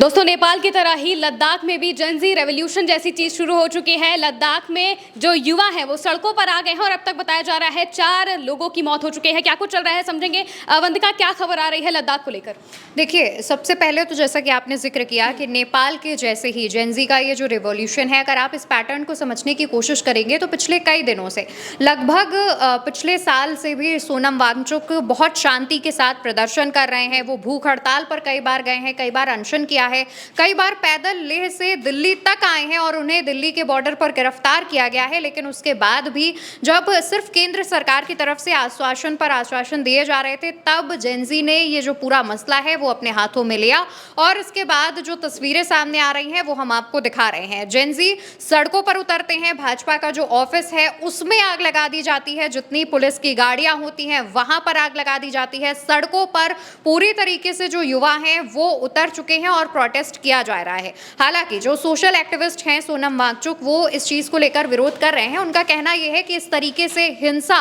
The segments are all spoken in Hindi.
दोस्तों, नेपाल की तरह ही लद्दाख में भी जनजी रेवोल्यूशन जैसी चीज शुरू हो चुकी है। लद्दाख में जो युवा हैं वो सड़कों पर आ गए हैं और अब तक बताया जा रहा है 4 लोगों की मौत हो चुकी है। क्या कुछ चल रहा है समझेंगे। वंदिका, क्या खबर आ रही है लद्दाख को लेकर? देखिए, सबसे पहले तो जैसा कि आपने जिक्र किया कि नेपाल के जैसे ही जेनजी का ये जो रिवॉल्यूशन है, अगर आप इस पैटर्न को समझने की कोशिश करेंगे तो पिछले कई दिनों से लगभग पिछले साल से भी सोनम वांगचुक बहुत शांति के साथ प्रदर्शन कर रहे हैं। वो भूख हड़ताल पर कई बार गए हैं, कई बार अनशन किया है, कई बार पैदल लेह से दिल्ली तक आए हैं और उन्हें दिल्ली के बॉर्डर पर गिरफ्तार किया गया है। लेकिन उसके बाद भी जब सिर्फ केंद्र सरकार की तरफ से आश्वासन पर आश्वासन दिए जा रहे थे, तब जेनजी ने ये जो पूरा मसला है वो अपने हाथों में लिया और इसके बाद जो तस्वीरें सामने आ रही हैं वो हम आपको दिखा रहे हैं। जेनजी सड़कों पर उतरते हैं, भाजपा का जो ऑफिस है उसमें आग लगा दी जाती है, जितनी पुलिस की गाड़ियां होती हैं वहां पर आग लगा दी जाती है। सड़कों पर पूरी तरीके से जो युवा हैं वो उतर चुके हैं और प्रोटेस्ट किया जा रहा है। हालांकि जो सोशल एक्टिविस्ट हैं सोनम वांगचुक, वो इस चीज को लेकर विरोध कर रहे हैं। उनका कहना यह है कि इस तरीके से हिंसा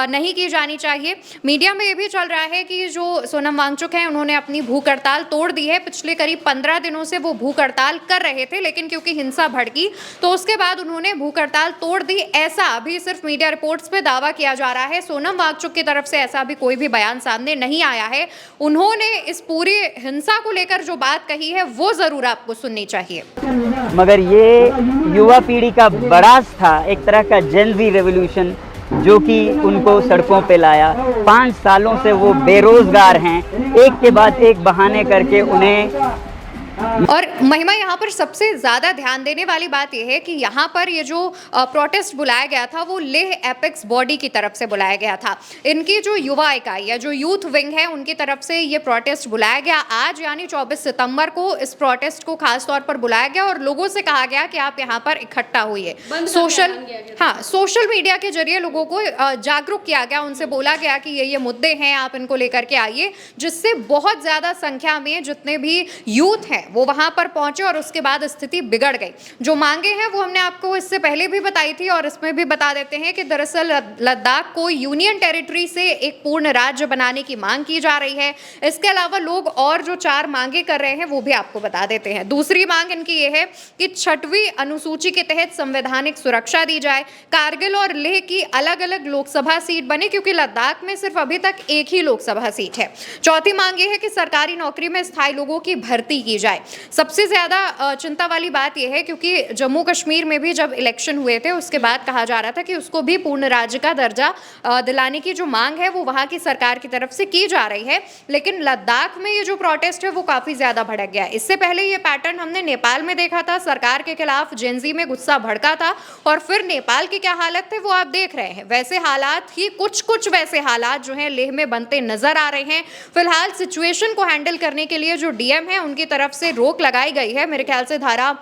नहीं की जानी चाहिए। मीडिया में ये भी चल रहा है कि जो सोनम वांगचुक हैं उन्होंने अपनी भूख हड़ताल तोड़ दी है। पिछले करीब 15 दिनों से वो भूख हड़ताल कर रहे थे, लेकिन क्योंकि हिंसा भड़की तो उसके बाद उन्होंने भूख हड़ताल तोड़ दी। ऐसा अभी सिर्फ मीडिया रिपोर्ट्स पे दावा किया जा रहा है। सोनम वांगचुक की तरफ से ऐसा भी कोई भी बयान सामने नहीं आया है। उन्होंने इस पूरी हिंसा को लेकर जो बात कही है वो जरूर आपको सुननी चाहिए। मगर ये युवा पीढ़ी का बरास था, एक तरह का जेनजी रेवोल्यूशन जो कि उनको सड़कों पे लाया। 5 सालों से वो बेरोजगार हैं, एक के बाद एक बहाने करके उन्हें। और महिमा, यहाँ पर सबसे ज़्यादा ध्यान देने वाली बात यह है कि यहाँ पर ये जो प्रोटेस्ट बुलाया गया था वो लेह एपेक्स बॉडी की तरफ से बुलाया गया था। इनकी जो युवा इकाई या जो यूथ विंग है उनकी तरफ से ये प्रोटेस्ट बुलाया गया। आज यानी 24 सितंबर को इस प्रोटेस्ट को खास तौर पर बुलाया गया और लोगों से कहा गया कि आप यहाँ पर इकट्ठा होइए। सोशल मीडिया के जरिए लोगों को जागरूक किया गया, उनसे बोला गया कि ये मुद्दे हैं, आप इनको लेकर के आइए, जिससे बहुत ज़्यादा संख्या में जितने भी यूथ हैं वो वहां पर पहुंचे और उसके बाद स्थिति बिगड़ गई। जो मांगे हैं वो हमने आपको इससे पहले भी बताई थी और इसमें भी बता देते हैं कि दरअसल लद्दाख को यूनियन टेरिटरी से एक पूर्ण राज्य बनाने की मांग की जा रही है। इसके अलावा लोग और जो 4 मांगे कर रहे हैं वो भी आपको बता देते हैं। दूसरी मांग इनकी ये है कि 6वीं अनुसूची के तहत संवैधानिक सुरक्षा दी जाए, कारगिल और लेह की अलग अलग लोकसभा सीट बने, क्योंकि लद्दाख में सिर्फ अभी तक एक ही लोकसभा सीट है। चौथी मांग ये है कि सरकारी नौकरी में स्थायी लोगों की भर्ती की जाए। सबसे ज्यादा चिंता वाली बात यह है क्योंकि जम्मू कश्मीर में भी जब इलेक्शन हुए थे उसके बाद कहा जा रहा था कि उसको भी पूर्ण राज्य का दर्जा दिलाने की जो मांग है वो वहां की सरकार की तरफ से की जा रही है। लेकिन लद्दाख में ये जो प्रोटेस्ट है वो काफी ज्यादा भड़क गया। इससे पहले ये पैटर्न हमने नेपाल में देखा था, सरकार के खिलाफ जेनजी में गुस्सा भड़का था और फिर नेपाल की क्या हालत थे वो आप देख रहे हैं। वैसे हालात ही कुछ वैसे हालात जो है लेह में बनते नजर आ रहे हैं। फिलहाल सिचुएशन को हैंडल करने के लिए जो डीएम है उनकी तरफ से रोक लगाई गई है। मेरे ख्याल से धारा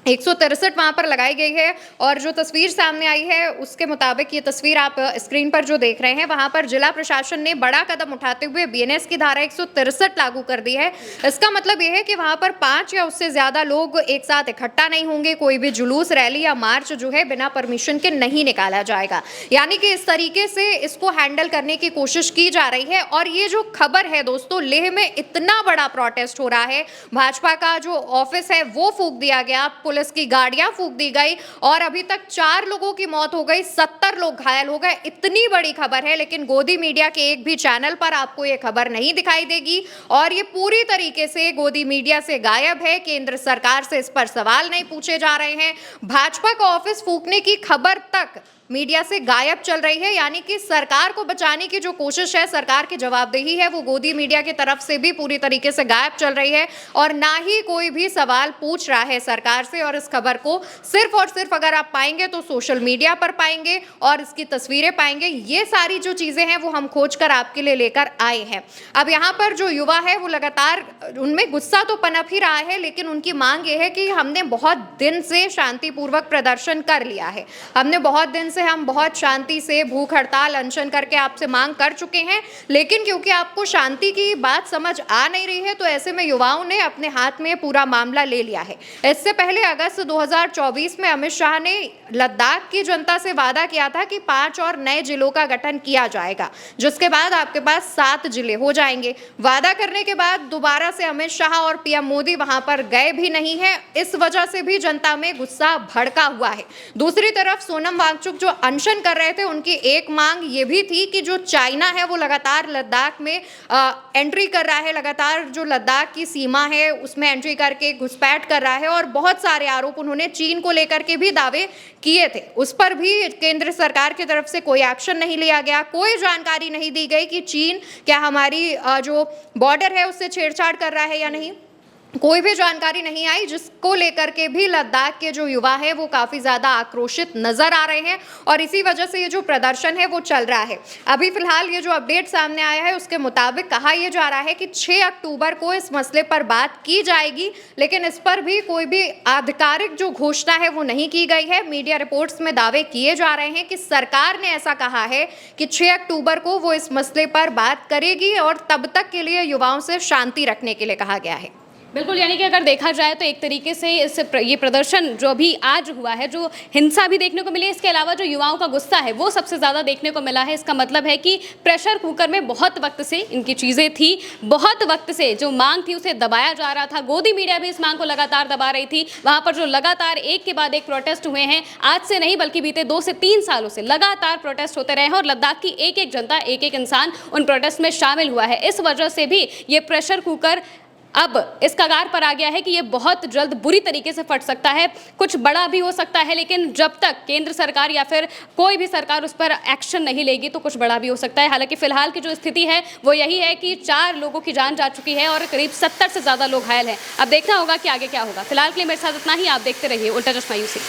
163 वहाँ पर लगाई गई है और जो तस्वीर सामने आई है उसके मुताबिक, ये तस्वीर आप स्क्रीन पर जो देख रहे हैं, वहाँ पर जिला प्रशासन ने बड़ा कदम उठाते हुए बीएनएस की धारा 163 लागू कर दी है। इसका मतलब ये है कि वहाँ पर 5 या उससे ज़्यादा लोग एक साथ इकट्ठा नहीं होंगे, कोई भी जुलूस, रैली या मार्च जो है बिना परमिशन के नहीं निकाला जाएगा। यानी कि इस तरीके से इसको हैंडल करने की कोशिश की जा रही है। और ये जो खबर है दोस्तों, लेह में इतना बड़ा प्रोटेस्ट हो रहा है, भाजपा का जो ऑफिस है वो फूंक दिया गया, पुलिस की गाड़ियां फूंक दी गई और अभी तक 4 लोगों की मौत हो गई, 70 लोग घायल हो गए। इतनी बड़ी खबर है, लेकिन गोदी मीडिया के एक भी चैनल पर आपको ये खबर नहीं दिखाई देगी और ये पूरी तरीके से गोदी मीडिया से गायब है। केंद्र सरकार से इस पर सवाल नहीं पूछे जा रहे हैं। भाजपा का ऑफिस फूंकने की खबर तक मीडिया से गायब चल रही है। यानी कि सरकार को बचाने की जो कोशिश है, सरकार की जवाबदेही है, वो गोदी मीडिया की तरफ से भी पूरी तरीके से गायब चल रही है और ना ही कोई भी सवाल पूछ रहा है सरकार से। और इस खबर को सिर्फ और सिर्फ अगर आप पाएंगे तो सोशल मीडिया पर पाएंगे और इसकी तस्वीरें पाएंगे। ये सारी जो चीजें हैं वो हम खोज कर आपके लिए लेकर आए हैं। अब यहाँ पर जो युवा है वो लगातार, उनमें गुस्सा तो पनप ही रहा है, लेकिन उनकी मांग ये है कि हमने बहुत दिन से शांतिपूर्वक प्रदर्शन कर लिया है, हमने बहुत दिन से से हम बहुत शांति से भूख हड़ताल अनशन करके आपसे मांग कर चुके हैं, लेकिन क्योंकि आपको शांति की बात समझ आ नहीं रही है तो ऐसे में युवाओं ने अपने हाथ में पूरा मामला ले लिया है। इससे पहले अगस्त 2024 में अमित शाह ने लद्दाख की जनता से वादा किया था कि 5 और नए जिलों का गठन किया जाएगा, जिसके बाद आपके पास 7 जिले हो जाएंगे। वादा करने के बाद दोबारा से अमित शाह और पीएम मोदी वहां पर गए भी नहीं है। इस वजह से भी जनता में गुस्सा भड़का हुआ है। दूसरी तरफ सोनम वांगचुक जो अनशन कर रहे थे, उनकी एक मांग ये भी थी कि जो चाइना है वो लगातार लद्दाख में एंट्री कर रहा है, लगातार जो लद्दाख की सीमा है उसमें एंट्री करके घुसपैठ कर रहा है, और बहुत सारे आरोप उन्होंने चीन को लेकर के भी दावे किए थे। उस पर भी केंद्र सरकार की तरफ से कोई एक्शन नहीं लिया गया, कोई जानकारी नहीं दी गई कि चीन क्या हमारी जो बॉर्डर है उससे छेड़छाड़ कर रहा है या नहीं। कोई भी जानकारी नहीं आई, जिसको लेकर के भी लद्दाख के जो युवा है वो काफ़ी ज़्यादा आक्रोशित नज़र आ रहे हैं, और इसी वजह से ये जो प्रदर्शन है वो चल रहा है। अभी फिलहाल ये जो अपडेट सामने आया है उसके मुताबिक कहा यह जा रहा है कि 6 अक्टूबर को इस मसले पर बात की जाएगी, लेकिन इस पर भी कोई भी आधिकारिक जो घोषणा है वो नहीं की गई है। मीडिया रिपोर्ट्स में दावे किए जा रहे हैं कि सरकार ने ऐसा कहा है कि 6 अक्टूबर को वो इस मसले पर बात करेगी, और तब तक के लिए युवाओं से शांति रखने के लिए कहा गया है। बिल्कुल, यानी कि अगर देखा जाए तो एक तरीके से ये प्रदर्शन जो अभी आज हुआ है, जो हिंसा भी देखने को मिली है, इसके अलावा जो युवाओं का गुस्सा है वो सबसे ज़्यादा देखने को मिला है। इसका मतलब है कि प्रेशर कुकर में बहुत वक्त से इनकी चीज़ें थी, बहुत वक्त से जो मांग थी उसे दबाया जा रहा था। गोदी मीडिया भी इस मांग को लगातार दबा रही थी। वहाँ पर जो लगातार एक के बाद एक प्रोटेस्ट हुए हैं, आज से नहीं बल्कि बीते 2 से 3 सालों से लगातार प्रोटेस्ट होते रहे हैं, और लद्दाख की एक एक जनता, एक एक इंसान उन प्रोटेस्ट में शामिल हुआ है। इस वजह से भी ये प्रेशर कुकर अब इस कगार पर आ गया है कि ये बहुत जल्द बुरी तरीके से फट सकता है, कुछ बड़ा भी हो सकता है। लेकिन जब तक केंद्र सरकार या फिर कोई भी सरकार उस पर एक्शन नहीं लेगी तो कुछ बड़ा भी हो सकता है। हालांकि फिलहाल की जो स्थिति है वो यही है कि 4 लोगों की जान जा चुकी है और करीब 70 से ज़्यादा लोग घायल हैं। अब देखना होगा कि आगे क्या होगा। फिलहाल के लिए मेरे साथ इतना ही। आप देखते रहिए उल्टा चश्मा यूसी।